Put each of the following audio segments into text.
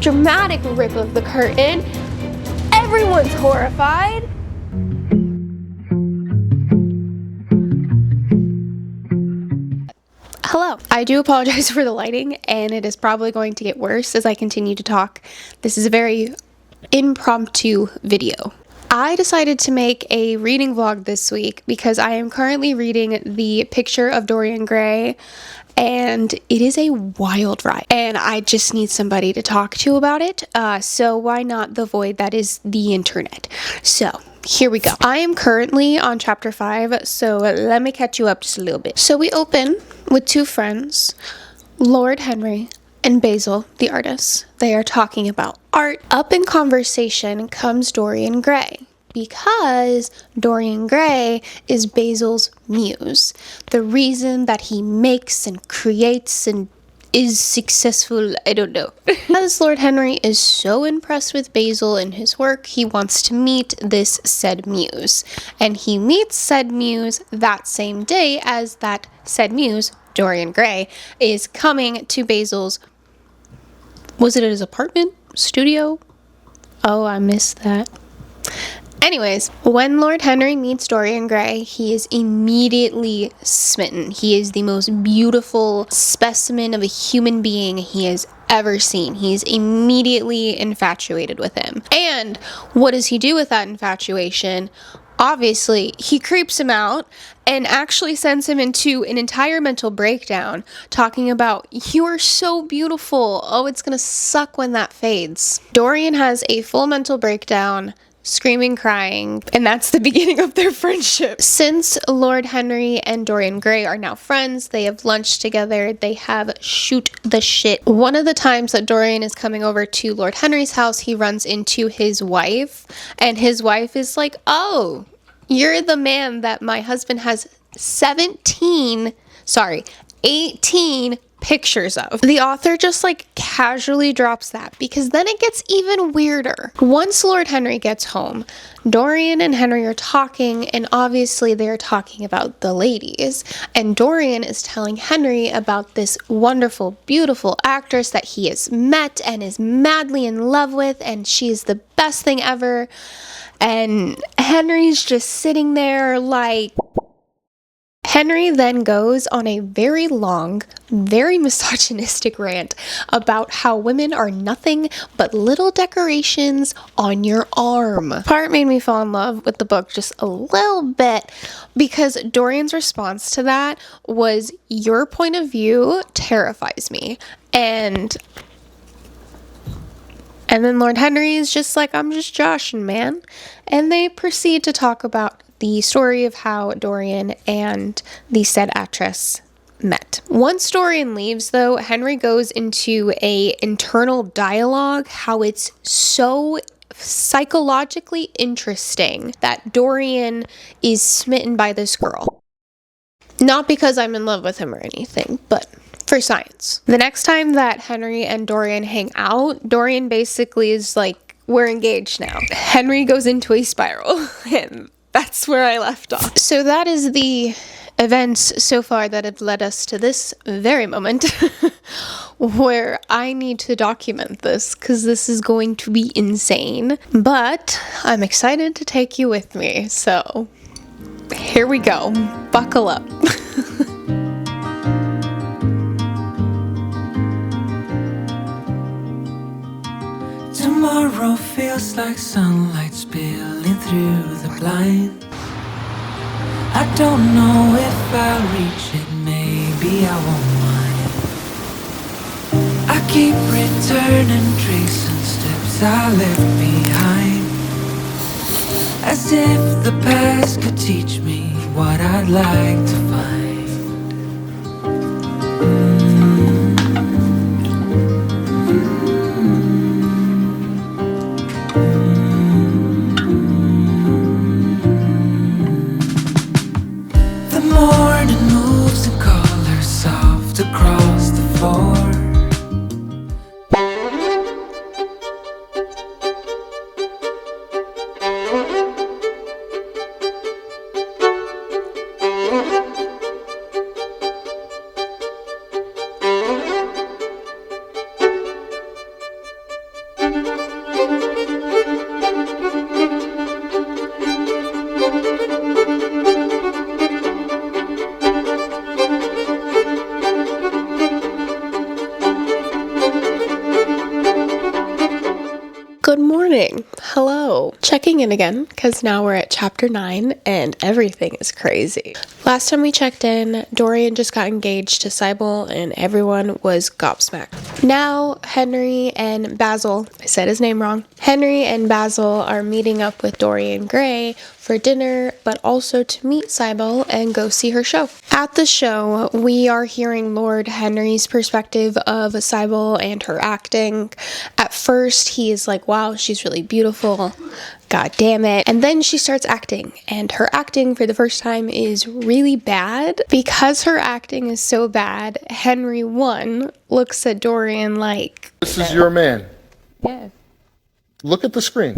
Dramatic rip of the curtain. Everyone's horrified. Hello. I do apologize for the lighting, and it is probably going to get worse as I continue to talk. This is a very impromptu video. I decided to make a reading vlog this week because I am currently reading the Picture of Dorian Grey, and it is a wild ride, and I just need somebody to talk to about it, so why not the void that is the internet? So here we go. I am currently on chapter 5, so let me catch you up just a little bit. So we open with two friends, Lord Henry and Basil, the artist. They are talking about art. Up in conversation comes Dorian Gray, because Dorian Gray is Basil's muse. The reason that he makes and creates and is successful, I don't know. As Lord Henry is so impressed with Basil and his work, he wants to meet this said muse. And he meets said muse that same day as that said muse, Dorian Gray, is coming to Basil's, was it his apartment? Studio? Oh, I missed that. Anyways, when Lord Henry meets Dorian Gray, he is immediately smitten. He is the most beautiful specimen of a human being he has ever seen. He's immediately infatuated with him. And what does he do with that infatuation? Obviously, he creeps him out and actually sends him into an entire mental breakdown, talking about, "You are so beautiful. Oh, it's gonna suck when that fades." Dorian has a full mental breakdown, screaming, crying, and that's the beginning of their friendship. Since Lord Henry and Dorian Gray are now friends, they have lunch together, they have shoot the shit. One of the times that Dorian is coming over to Lord Henry's house, he runs into his wife, and his wife is like, "Oh, you're the man that my husband has 18 pictures of." The author just casually drops that, because then it gets even weirder. Once Lord Henry gets home, Dorian and Henry are talking, and obviously they're talking about the ladies, and Dorian is telling Henry about this wonderful, beautiful actress that he has met and is madly in love with, and she is the best thing ever. And Henry's just sitting there like... Henry then goes on a very long, very misogynistic rant about how women are nothing but little decorations on your arm. Part made me fall in love with the book just a little bit, because Dorian's response to that was, "Your point of view terrifies me." And then Lord Henry is just like, "I'm just joshing, man." And they proceed to talk about the story of how Dorian and the said actress met. Once Dorian leaves, though, Henry goes into a internal dialogue, how it's so psychologically interesting that Dorian is smitten by this girl. Not because I'm in love with him or anything, but for science. The next time that Henry and Dorian hang out, Dorian basically is like, "We're engaged now." Henry goes into a spiral, and that's where I left off. So that is the events so far that have led us to this very moment where I need to document this, because this is going to be insane. But I'm excited to take you with me, so here we go. Buckle up. Tomorrow feels like sunlight spilling through the blind. I don't know if I'll reach it, maybe I won't mind. I keep returning, tracing steps I left behind, as if the past could teach me what I'd like to find. Across the floor, morning. Hello. Checking in again, because now we're at chapter 9 and everything is crazy. Last time we checked in, Dorian just got engaged to Sybil and everyone was gobsmacked. Now, Henry and Basil, I said his name wrong, Henry and Basil are meeting up with Dorian Grey for dinner, but also to meet Sybil and go see her show. At the show, we are hearing Lord Henry's perspective of Sybil and her acting. At first, he is like, wow, she's really beautiful. God damn it. And then she starts acting, and her acting for the first time is really bad. Because her acting is so bad, Henry 1 looks at Dorian like, "This is your man. yeah. Look at the screen."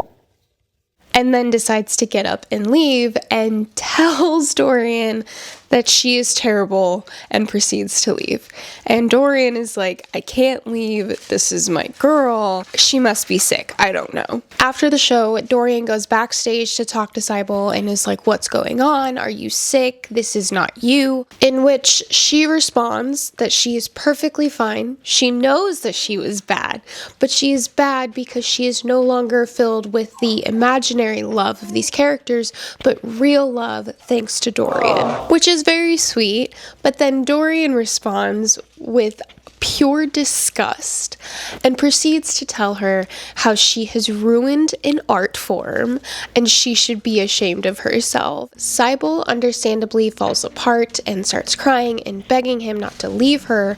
And then decides to get up and leave and tells Dorian that she is terrible and proceeds to leave. And Dorian is like, I can't leave. This is my girl. She must be sick. I don't know. After the show, Dorian goes backstage to talk to Sybil and is like, what's going on? Are you sick? This is not you. In which she responds that she is perfectly fine. She knows that she was bad, but she is bad because she is no longer filled with the imaginary love of these characters, but real love thanks to Dorian, which is very sweet. But then Dorian responds with pure disgust and proceeds to tell her how she has ruined an art form and she should be ashamed of herself. Sybil understandably falls apart and starts crying and begging him not to leave her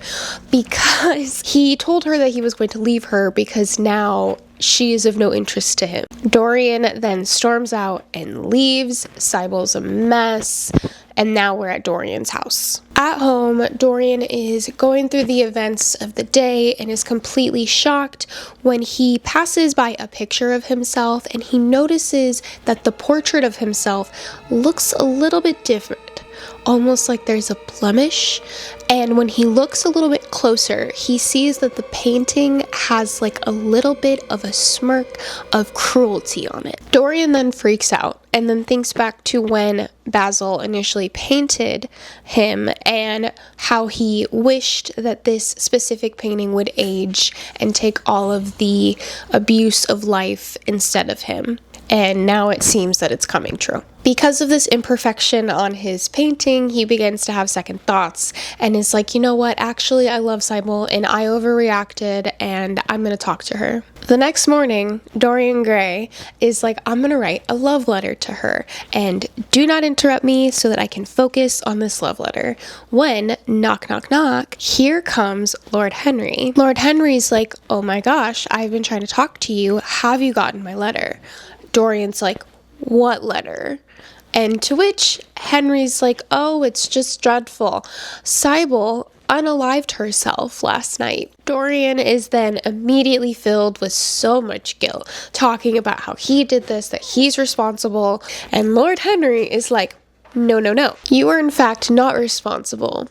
because he told her that he was going to leave her because now she is of no interest to him. Dorian then storms out and leaves. Sybil's a mess. And now we're at Dorian's house. At home, Dorian is going through the events of the day and is completely shocked when he passes by a picture of himself and he notices that the portrait of himself looks a little bit different, almost like there's a blemish. And when he looks a little bit closer, he sees that the painting has like a little bit of a smirk of cruelty on it. Dorian then freaks out and then thinks back to when Basil initially painted him and how he wished that this specific painting would age and take all of the abuse of life instead of him. And now it seems that it's coming true. Because of this imperfection on his painting, he begins to have second thoughts and is like, you know what, actually I love Sybil and I overreacted and I'm gonna talk to her. The next morning, Dorian Gray is like, I'm gonna write a love letter to her and do not interrupt me so that I can focus on this love letter. When, knock, knock, knock, here comes Lord Henry. Lord Henry's like, oh my gosh, I've been trying to talk to you. Have you gotten my letter? Dorian's like, what letter? And to which Henry's like, oh, it's just dreadful. Sybil unalived herself last night. Dorian is then immediately filled with so much guilt, talking about how he did this, that he's responsible. And Lord Henry is like, no, no, no. You are in fact not responsible.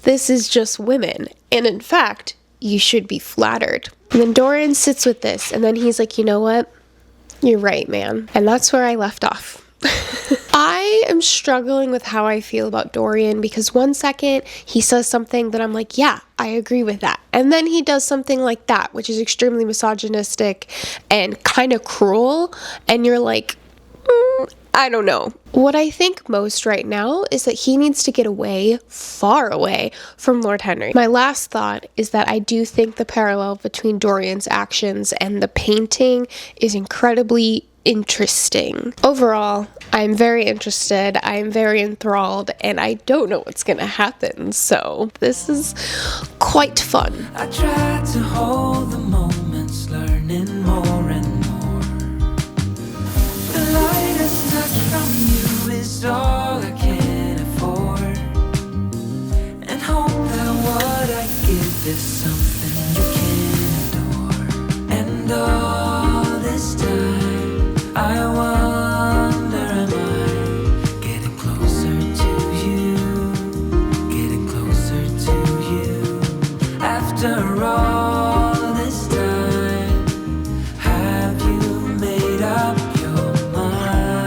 This is just women. And in fact, you should be flattered. And then Dorian sits with this and then he's like, you know what? You're right, man. And that's where I left off. I am struggling with how I feel about Dorian because one second he says something that I'm like, yeah, I agree with that. And then he does something like that, which is extremely misogynistic and kind of cruel. And you're like, I don't know. What I think most right now is that he needs to get away, far away from Lord Henry. My last thought is that I do think the parallel between Dorian's actions and the painting is incredibly interesting. Overall, I'm very interested, I'm very enthralled, and I don't know what's gonna happen, so this is quite fun. I try to hold the moments, learning more and more. The lightest touch from you is all I can afford, and hope that what I give is something you can adore. And all this time I wonder, am I getting closer to you, getting closer to you? After all this time, have you made up your mind?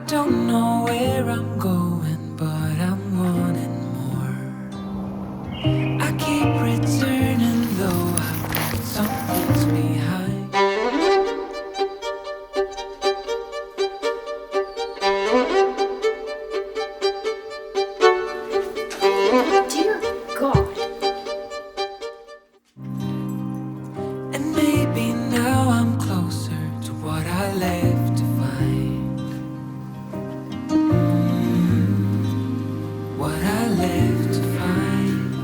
don't know where I'm going, but I'm wanting more. I keep returning, though I've left some things behind. Dear God. And maybe now I'm closer to what I left to find. What I left to find.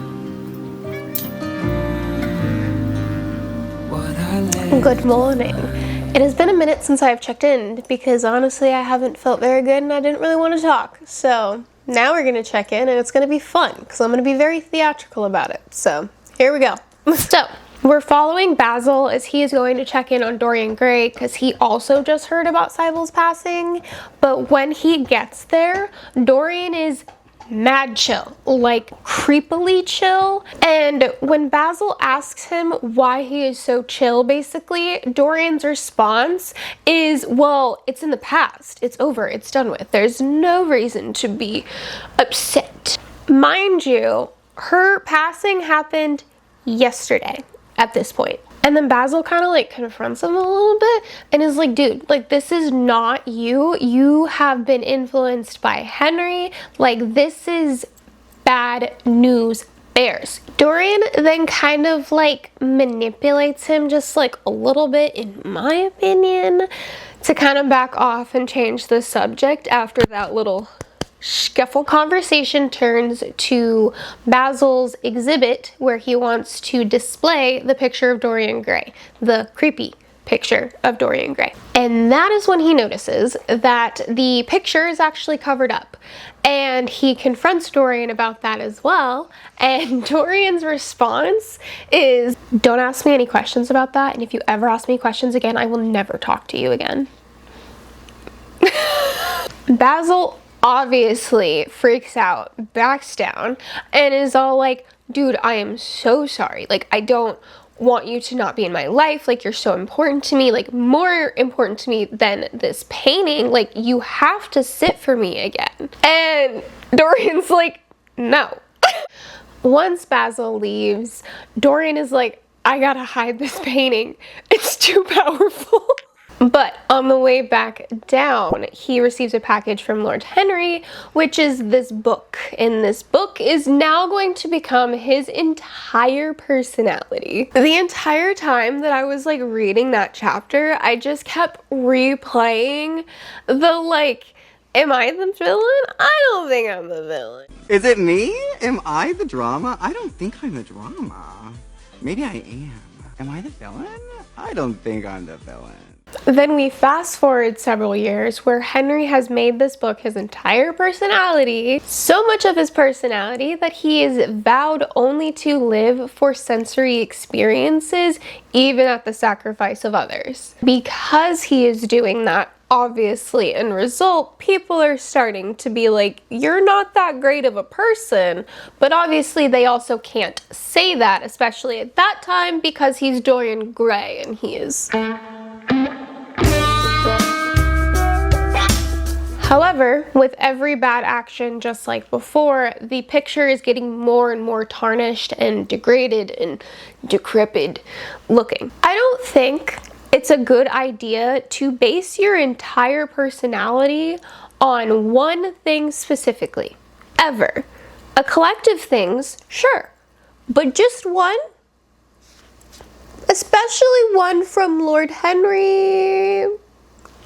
What I left. Good morning. It has been a minute since I've checked in because honestly I haven't felt very good and I didn't really want to talk. So now we're going to check in and it's going to be fun because I'm going to be very theatrical about it. So here we go. So we're following Basil as he is going to check in on Dorian Gray because he also just heard about Sybil's passing. But when he gets there, Dorian is mad chill, like creepily chill. And when Basil asks him why he is so chill, basically, Dorian's response is, well, it's in the past. It's over. It's done with. There's no reason to be upset. Mind you, her passing happened yesterday at this point. And then Basil kind of like confronts him a little bit and is like, dude, like this is not you. You have been influenced by Henry. Like this is bad news bears. Dorian then kind of like manipulates him just like a little bit, in my opinion, to kind of back off and change the subject after that little scuffle. Conversation turns to Basil's exhibit where he wants to display the picture of Dorian Gray, the creepy picture of Dorian Gray. And that is when he notices that the picture is actually covered up. And he confronts Dorian about that as well. And Dorian's response is, don't ask me any questions about that. And if you ever ask me questions again, I will never talk to you again. Basil obviously freaks out, backs down, and is all like, dude, I am so sorry. Like, I don't want you to not be in my life. Like, you're so important to me, like more important to me than this painting. Like, you have to sit for me again. And Dorian's like, no. Once Basil leaves, Dorian is like, I gotta hide this painting. It's too powerful. But on the way back down, he receives a package from Lord Henry, which is this book. And this book is now going to become his entire personality. The entire time that I was like reading that chapter, I just kept replaying the like, am I the villain? I don't think I'm the villain. Is it me? Am I the drama? I don't think I'm the drama. Maybe I am. Am I the villain? I don't think I'm the villain. Then we fast forward several years where Henry has made this book his entire personality, so much of his personality that he is vowed only to live for sensory experiences, even at the sacrifice of others. Because he is doing that, obviously, in result, people are starting to be like, you're not that great of a person, but obviously they also can't say that, especially at that time, because he's Dorian Gray and he is. However, with every bad action, just like before, the picture is getting more and more tarnished and degraded and decrepit looking. I don't think it's a good idea to base your entire personality on one thing specifically, ever. A collective things, sure, but just one? Especially one from Lord Henry,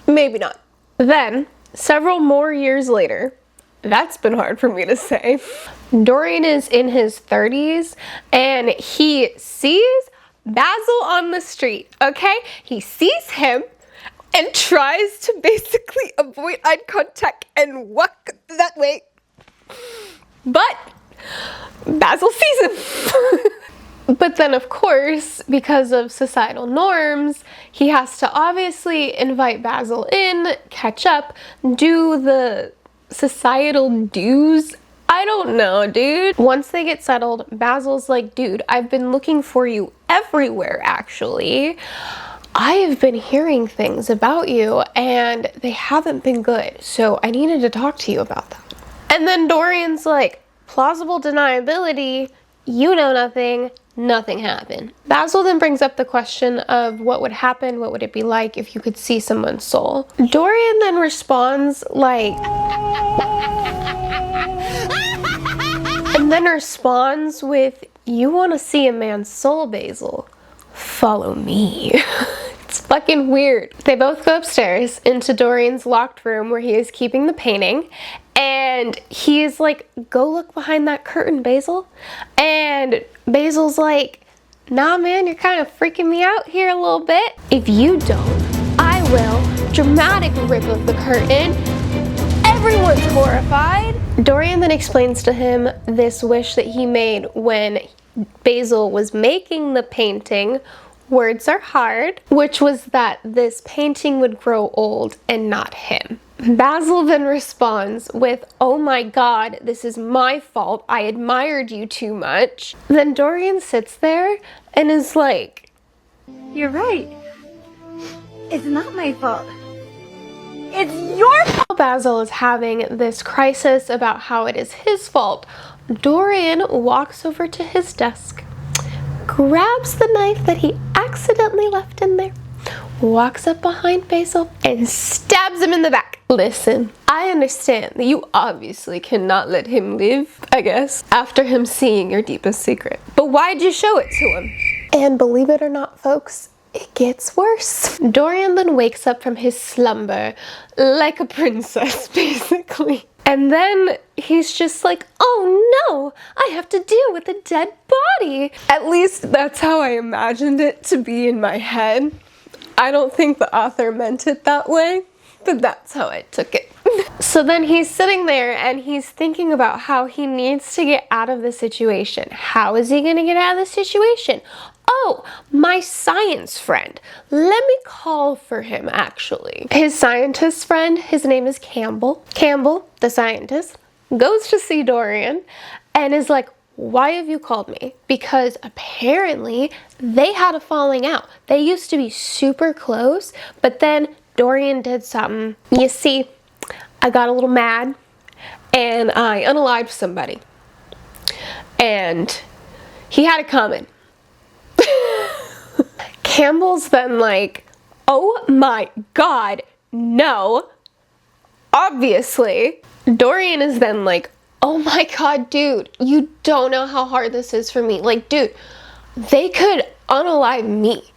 maybe not. Then, several more years later, that's been hard for me to say, Dorian is in his 30s and he sees Basil on the street, okay? He sees him and tries to basically avoid eye contact and walk that way. But Basil sees him. But then, of course, because of societal norms, he has to obviously invite Basil in, catch up, do the societal dues. I don't know, dude. Once they get settled, Basil's like, dude, I've been looking for you everywhere, actually. I have been hearing things about you and they haven't been good, so I needed to talk to you about that. And then Dorian's like, plausible deniability, you know nothing, nothing happened. Basil then brings up the question of what would happen, what would it be like if you could see someone's soul. Dorian then responds like, and then responds with, you want to see a man's soul, Basil? Follow me. It's fucking weird. They both go upstairs into Dorian's locked room where he is keeping the painting, and he is like, go look behind that curtain, Basil. And Basil's like, nah man, you're kind of freaking me out here a little bit. If you don't, I will. Dramatic rip of the curtain. Everyone's horrified. Dorian then explains to him this wish that he made when Basil was making the painting, Words Are Hard, which was that this painting would grow old and not him. Basil then responds with, oh my god, this is my fault, I admired you too much. Then Dorian sits there and is like, you're right. It's not my fault. It's your fault. Basil is having this crisis about how it is his fault. Dorian walks over to his desk, grabs the knife that he accidentally left in there, walks up behind Basil, and stabs him in the back. Listen, I understand that you obviously cannot let him live, I guess, after him seeing your deepest secret. But why'd you show it to him? And believe it or not, folks, it gets worse. Dorian then wakes up from his slumber like a princess, basically. And then he's just like, oh no, I have to deal with a dead body. At least that's how I imagined it to be in my head. I don't think the author meant it that way, but that's how I took it. So then he's sitting there and he's thinking about how he needs to get out of the situation. How is he gonna get out of the situation? Oh, my science friend. Let me call for him, actually. His scientist friend, his name is Campbell. Campbell, the scientist, goes to see Dorian and is like, why have you called me? Because apparently they had a falling out. They used to be super close, but then Dorian did something. You see, I got a little mad and I unalived somebody. And he had it coming. Campbell's then like, oh my god, no. Obviously. Dorian is then like, oh my god, dude, you don't know how hard this is for me. Like, dude, they could unalive me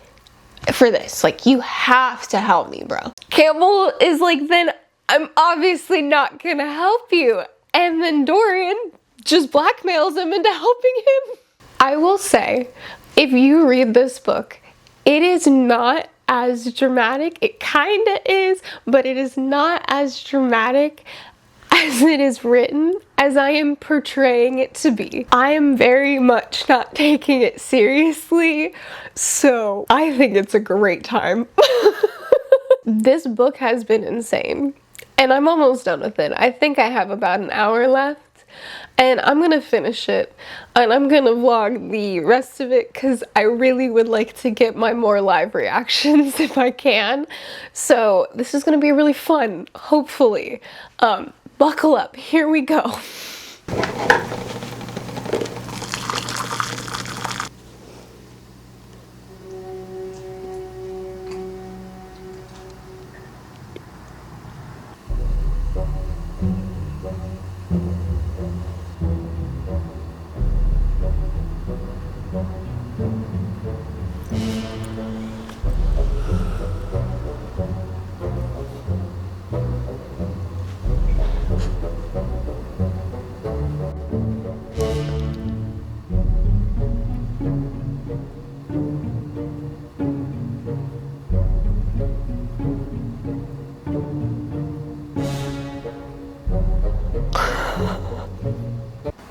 for this. Like, you have to help me, bro. Campbell is like, then I'm obviously not gonna help you. And then Dorian just blackmails him into helping him. I will say, if you read this book, it is not as dramatic. It kinda is, but it is not as dramatic as it is written, as I am portraying it to be. I am very much not taking it seriously, so I think it's a great time. This book has been insane, and I'm almost done with it. I think I have about an hour left, and I'm gonna finish it, and I'm gonna vlog the rest of it because I really would like to get my more live reactions if I can. So this is gonna be really fun, hopefully. Buckle up, here we go.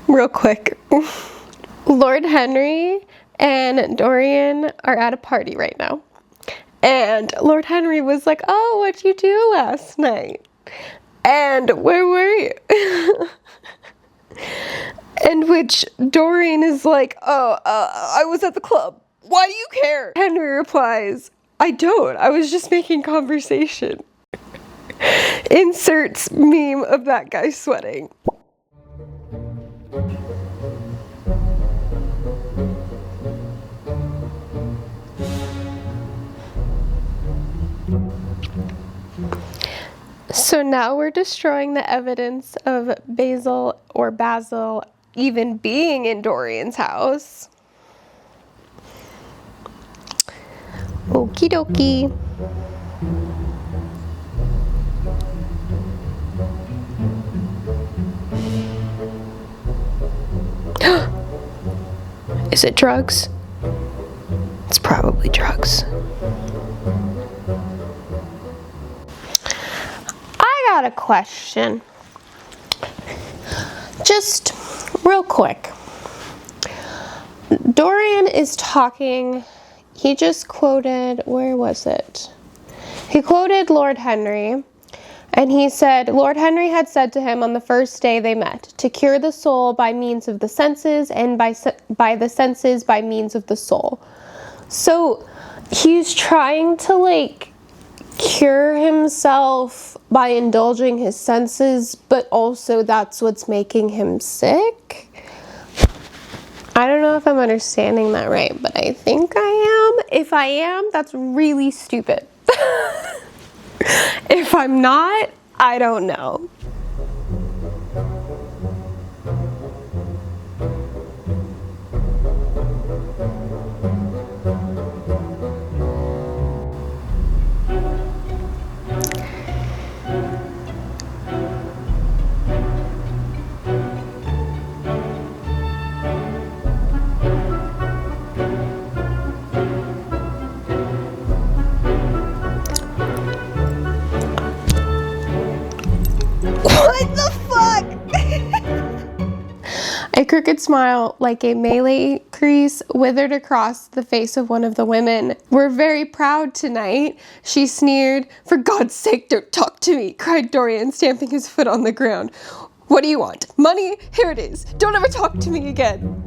Real quick, Lord Henry and Dorian are at a party right now, and Lord Henry was like, oh, what'd you do last night? And where were you? And which Dorian is like, oh, I was at the club. Why do you care? Henry replies, I don't. I was just making conversation. Inserts meme of that guy sweating. So now we're destroying the evidence of Basil even being in Dorian's house. Okie dokie. Is it drugs? It's probably drugs. I got a question. Just real quick. Dorian is talking. He just quoted, where was it? He quoted Lord Henry, and he said, Lord Henry had said to him on the first day they met, to cure the soul by means of the senses, and by the senses by means of the soul. So he's trying to, like, cure himself by indulging his senses, but also that's what's making him sick? I don't know if I'm understanding that right, but I think I am. If I am, that's really stupid. If I'm not, I don't know. What the fuck? A crooked smile, like a melee crease, withered across the face of one of the women. We're very proud tonight, she sneered. For God's sake, don't talk to me, cried Dorian, stamping his foot on the ground. What do you want? Money? Here it is. Don't ever talk to me again.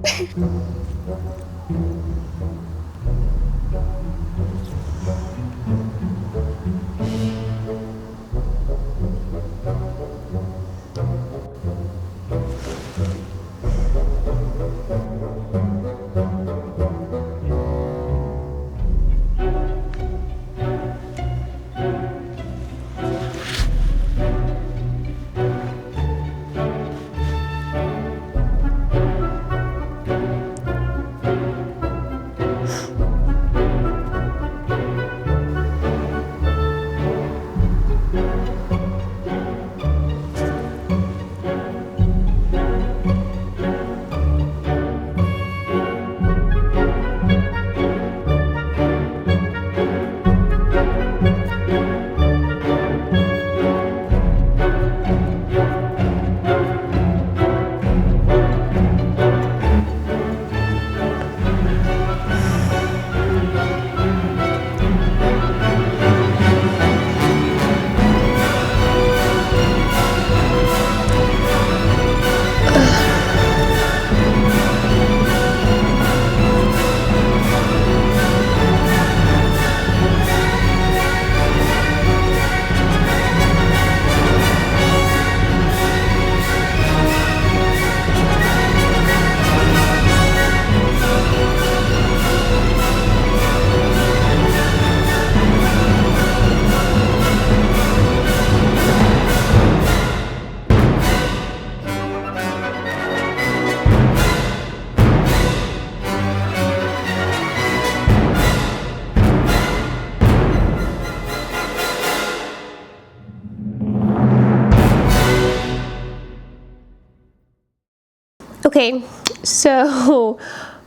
Okay, so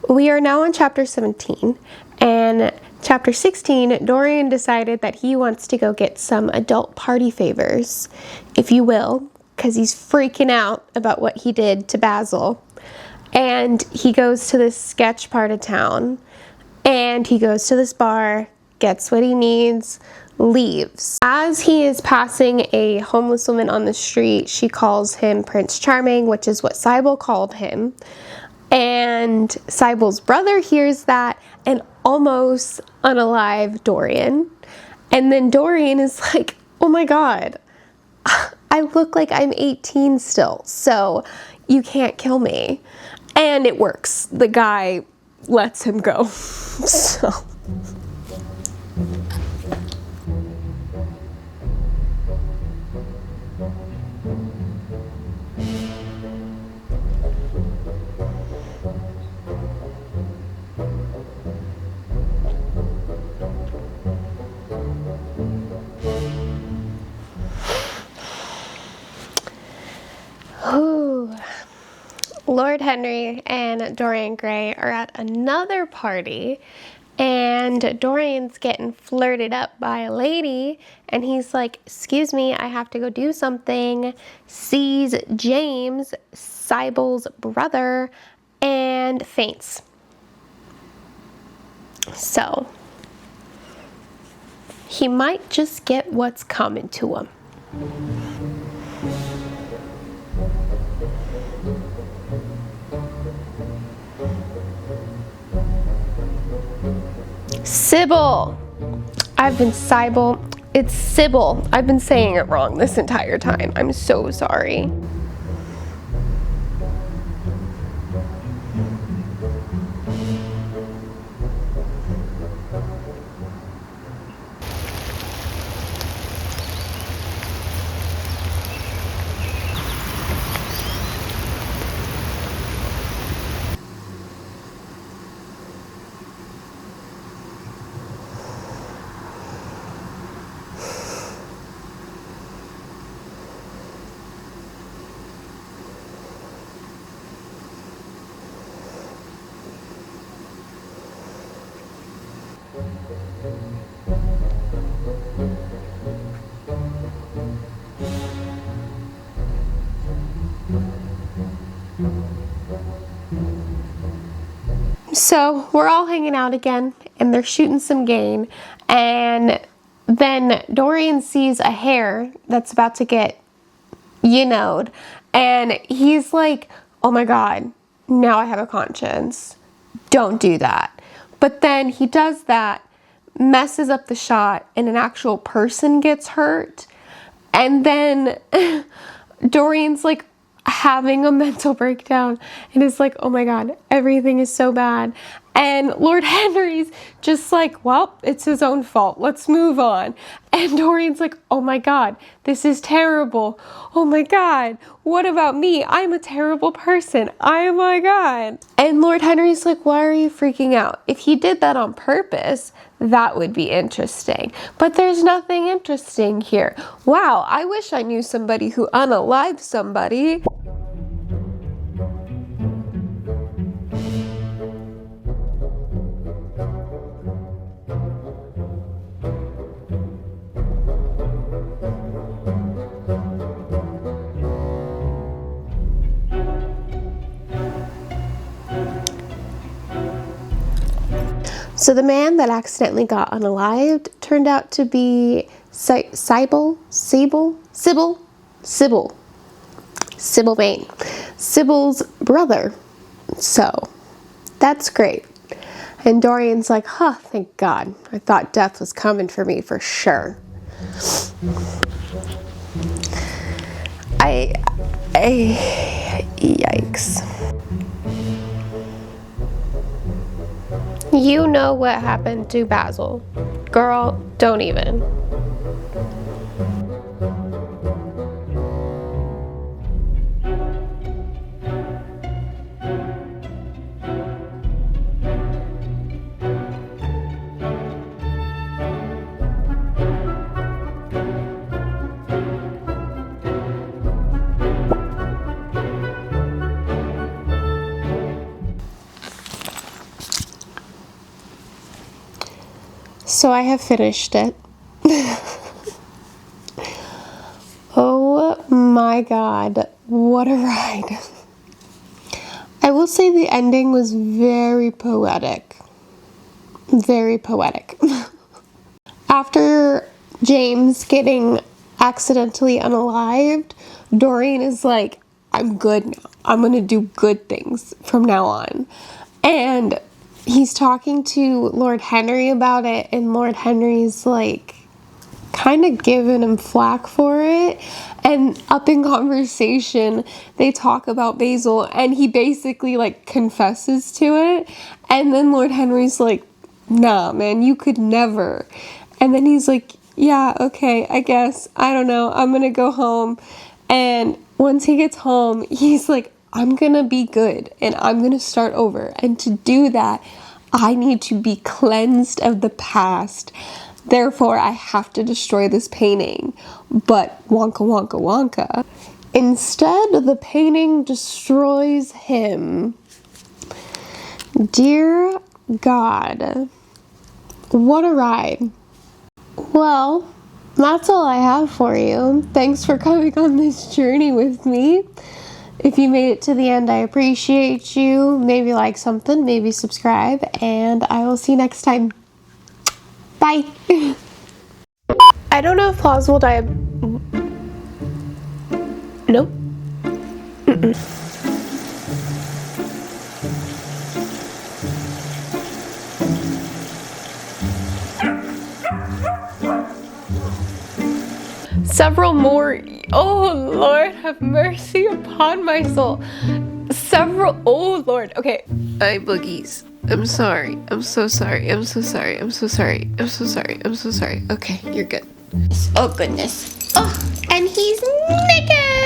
we are now on chapter 17, and chapter 16, Dorian decided that he wants to go get some adult party favors, if you will, because he's freaking out about what he did to Basil. And he goes to this sketch part of town, and he goes to this bar, gets what he needs, leaves. As he is passing a homeless woman on the street, she calls him Prince Charming, which is what Sybil called him. And Cybel's brother hears that and almost unalive Dorian. And then Dorian is like, oh my god, I look like I'm 18 still, so you can't kill me. And it works. The guy lets him go. So. Ooh. Lord Henry and Dorian Gray are at another party, and Dorian's getting flirted up by a lady, and he's like, excuse me, I have to go do something. Sees James, Cybel's brother, and faints. So he might just get what's coming to him. Sybil. I've been Cybel. It's Sybil. I've been saying it wrong this entire time. I'm so sorry. So we're all hanging out again, and they're shooting some game, and then Dorian sees a hare that's about to get, you knowed, and he's like, oh my god, now I have a conscience. Don't do that. But then he does that, messes up the shot, and an actual person gets hurt, and then Dorian's like having a mental breakdown and is like, oh my god, everything is so bad. And Lord Henry's just like, well, it's his own fault. Let's move on. And Dorian's like, oh my god, this is terrible. Oh my god, what about me? I'm a terrible person. Oh my god. And Lord Henry's like, why are you freaking out? If he did that on purpose, that would be interesting. But there's nothing interesting here. Wow, I wish I knew somebody who unalived somebody. So the man that accidentally got unalived turned out to be Sybil Vane, Sybil's brother. So that's great. And Dorian's like, huh, thank God. I thought death was coming for me for sure. Yikes. You know what happened to Basil. Girl, don't even. So I have finished it. Oh my god, what a ride. I will say the ending was very poetic. Very poetic. After James getting accidentally unalived, Dorian is like, I'm good now. I'm gonna do good things from now on. And he's talking to Lord Henry about it, and Lord Henry's like kind of giving him flack for it. And up in conversation, they talk about Basil, and he basically like confesses to it. And then Lord Henry's like, nah, man, you could never. And then he's like, yeah, okay, I guess. I don't know. I'm gonna go home. And once he gets home, he's like, I'm gonna be good and I'm gonna start over. And to do that, I need to be cleansed of the past. Therefore, I have to destroy this painting. But wonka, wonka, wonka. Instead, the painting destroys him. Dear God, what a ride. Well, that's all I have for you. Thanks for coming on this journey with me. If you made it to the end, I appreciate you. Maybe like something, maybe subscribe, and I will see you next time. Bye. I don't know if plausible Nope. Several more. Oh Lord, have mercy upon my soul. Oh Lord. Okay. I boogies. I'm sorry. I'm so sorry. I'm so sorry. I'm so sorry. I'm so sorry. I'm so sorry. Okay, you're good. Oh goodness. Oh, and he's naked.